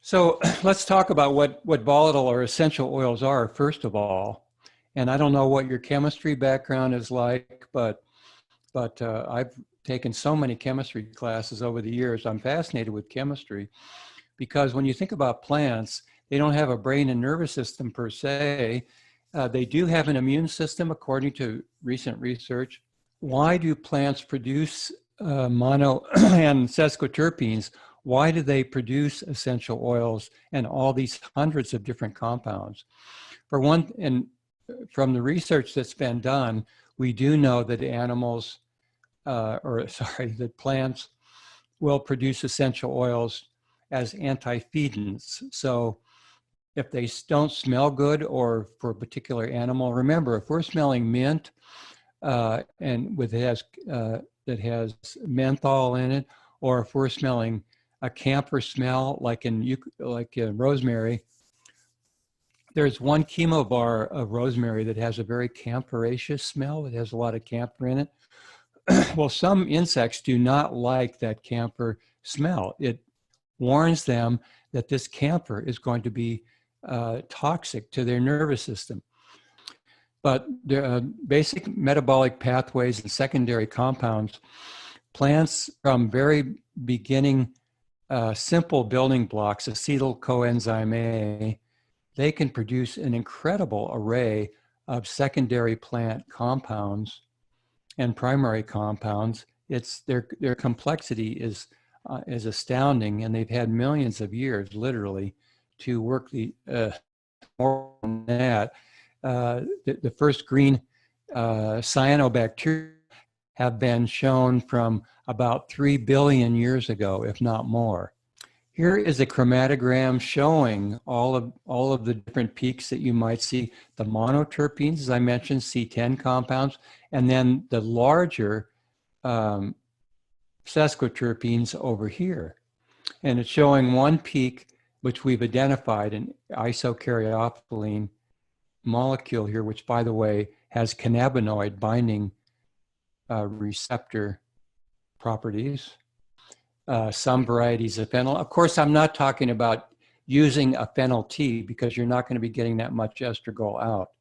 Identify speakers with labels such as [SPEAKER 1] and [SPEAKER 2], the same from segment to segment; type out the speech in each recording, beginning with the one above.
[SPEAKER 1] So let's talk about what volatile or essential oils are, first of all. And I don't know what your chemistry background is like, but I've taken so many chemistry classes over the years. I'm fascinated with chemistry because when you think about plants, they don't have a brain and nervous system per se. They do have an immune system, according to recent research. Why do plants produce mono and sesquiterpenes? Why do they produce essential oils and all these hundreds of different compounds? For one, and from the research that's been done, we do know that animals, that plants will produce essential oils as anti-feedants. So if they don't smell good, or for a particular animal, remember, if we're smelling mint and that has menthol in it, or if we're smelling a camphor smell, like in rosemary, there's one chemovar of rosemary that has a very camphoraceous smell. It has a lot of camphor in it. Well, some insects do not like that camphor smell. It warns them that this camphor is going to be toxic to their nervous system. But the basic metabolic pathways and secondary compounds, plants from very beginning simple building blocks, acetyl coenzyme A, they can produce an incredible array of secondary plant compounds and primary compounds. Their complexity is astounding, and they've had millions of years, literally, to work more than that. The first green cyanobacteria have been shown from about 3 billion years ago, if not more. Here is a chromatogram showing all of the different peaks that you might see. The monoterpenes, as I mentioned, C10 compounds, and then the larger sesquiterpenes over here. And it's showing one peak, which we've identified, an isocaryophyllene molecule here, which, by the way, has cannabinoid binding receptor properties. Some varieties of phenyl. Of course, I'm not talking about using a phenyl tea, because you're not going to be getting that much estragol out.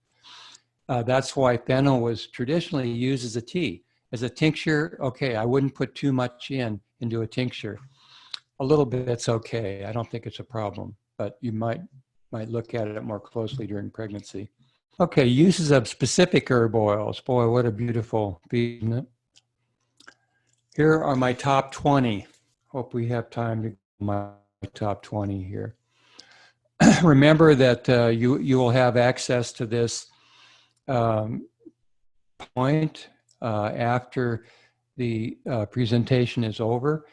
[SPEAKER 1] That's why phenyl was traditionally used as a tea. As a tincture, okay, I wouldn't put too much into a tincture. A little bit's okay. I don't think it's a problem, but you might look at it more closely during pregnancy. Okay, uses of specific herb oils. Boy, what a beautiful feed, isn't it? Here are my top 20. Hope we have time to go my top 20 here. Remember that you will have access to this point after the presentation is over.